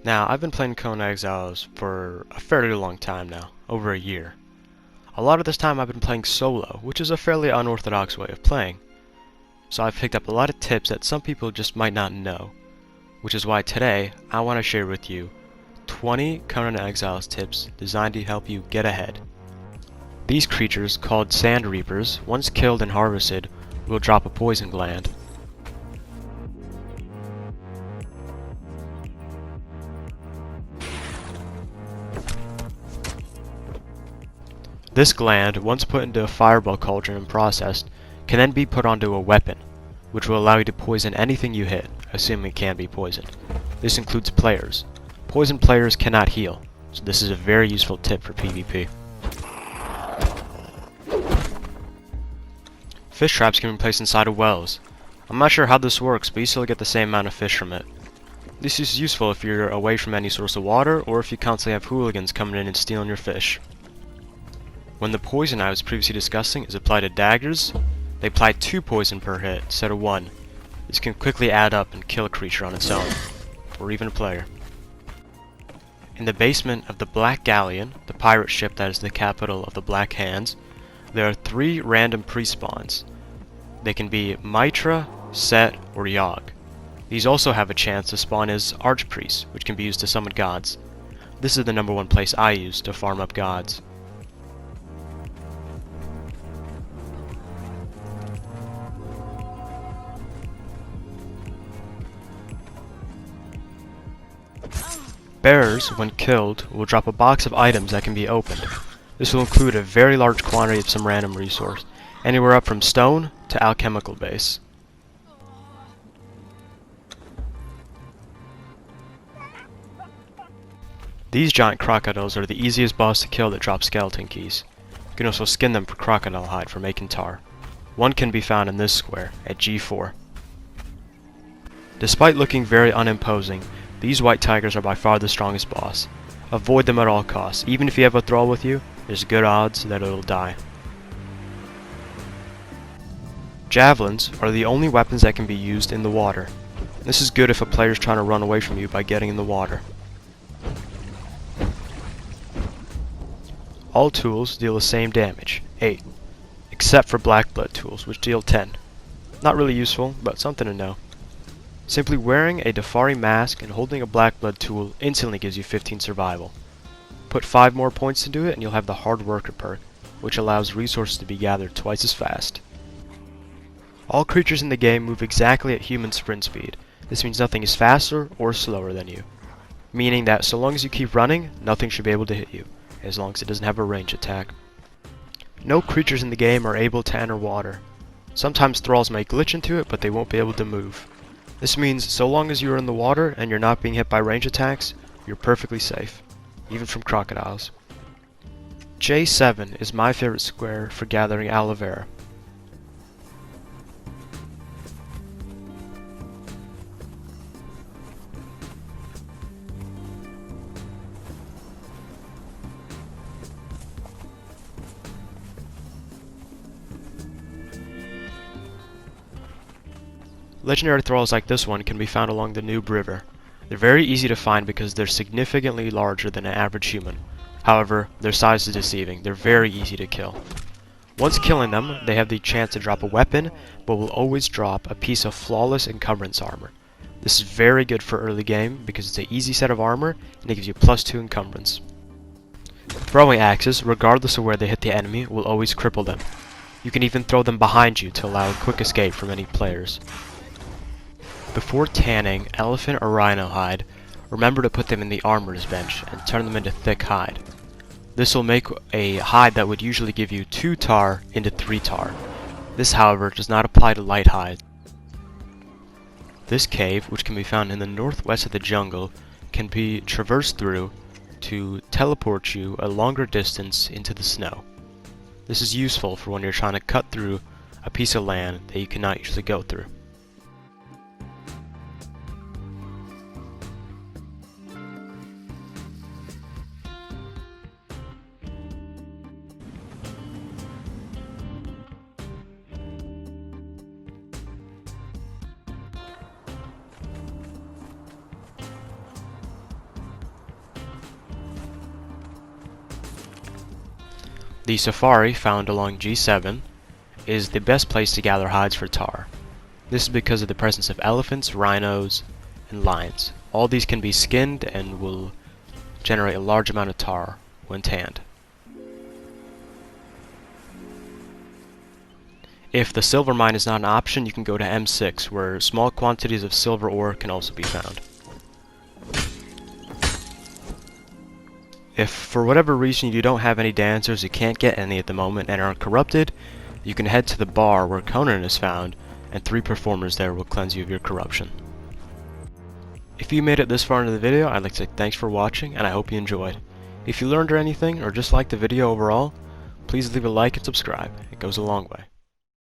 Now, I've been playing Conan Exiles for a fairly long time now, over a year. A lot of this time I've been playing solo, which is a fairly unorthodox way of playing. So I've picked up a lot of tips that some people just might not know, which is why today I want to share with you 20 Conan Exiles tips designed to help you get ahead. These creatures, called Sand Reapers, once killed and harvested, will drop a poison gland. This gland, once put into a fireball cauldron and processed, can then be put onto a weapon, which will allow you to poison anything you hit, assuming it can be poisoned. This includes players. Poisoned players cannot heal, so this is a very useful tip for PvP. Fish traps can be placed inside of wells. I'm not sure how this works, but you still get the same amount of fish from it. This is useful if you're away from any source of water, or if you constantly have hooligans coming in and stealing your fish. When the poison I was previously discussing is applied to daggers, they apply 2 poison per hit instead of 1. This can quickly add up and kill a creature on its own, or even a player. In the basement of the Black Galleon, the pirate ship that is the capital of the Black Hands, there are 3 random pre-spawns. They can be Mitra, Set, or Yogg. These also have a chance to spawn as archpriests, which can be used to summon gods. This is the number 1 place I use to farm up gods. Bearers, when killed, will drop a box of items that can be opened. This will include a very large quantity of some random resource, anywhere up from stone to alchemical base. These giant crocodiles are the easiest boss to kill that drop skeleton keys. You can also skin them for crocodile hide for making tar. One can be found in this square, at G4. Despite looking very unimposing, these white tigers are by far the strongest boss. Avoid them at all costs. Even if you have a thrall with you, there's good odds that it'll die. Javelins are the only weapons that can be used in the water. This is good if a player is trying to run away from you by getting in the water. All tools deal the same damage, 8, except for black blood tools, which deal 10. Not really useful, but something to know. Simply wearing a Defari mask and holding a black blood tool instantly gives you 15 survival. Put 5 more points into it and you'll have the hard worker perk, which allows resources to be gathered twice as fast. All creatures in the game move exactly at human sprint speed. This means nothing is faster or slower than you. Meaning that so long as you keep running, nothing should be able to hit you, as long as it doesn't have a range attack. No creatures in the game are able to enter water. Sometimes thralls may glitch into it, but they won't be able to move. This means so long as you're in the water and you're not being hit by range attacks, you're perfectly safe, even from crocodiles. J7 is my favorite square for gathering aloe vera. Legendary thralls like this one can be found along the Noob River. They're very easy to find because they're significantly larger than an average human. However, their size is deceiving. They're very easy to kill. Once killing them, they have the chance to drop a weapon, but will always drop a piece of flawless encumbrance armor. This is very good for early game because it's an easy set of armor and it gives you +2 encumbrance. Throwing axes, regardless of where they hit the enemy, will always cripple them. You can even throw them behind you to allow a quick escape from any players. Before tanning elephant or rhino hide, remember to put them in the armorer's bench and turn them into thick hide. This will make a hide that would usually give you 2 tar into 3 tar. This, however, does not apply to light hide. This cave, which can be found in the northwest of the jungle, can be traversed through to teleport you a longer distance into the snow. This is useful for when you're trying to cut through a piece of land that you cannot usually go through. The safari, found along G7, is the best place to gather hides for tar. This is because of the presence of elephants, rhinos, and lions. All these can be skinned and will generate a large amount of tar when tanned. If the silver mine is not an option, you can go to M6, where small quantities of silver ore can also be found. If for whatever reason you don't have any dancers, you can't get any at the moment, and are corrupted, you can head to the bar where Conan is found, and 3 performers there will cleanse you of your corruption. If you made it this far into the video, I'd like to say thanks for watching, and I hope you enjoyed. If you learned anything, or just liked the video overall, please leave a like and subscribe. It goes a long way.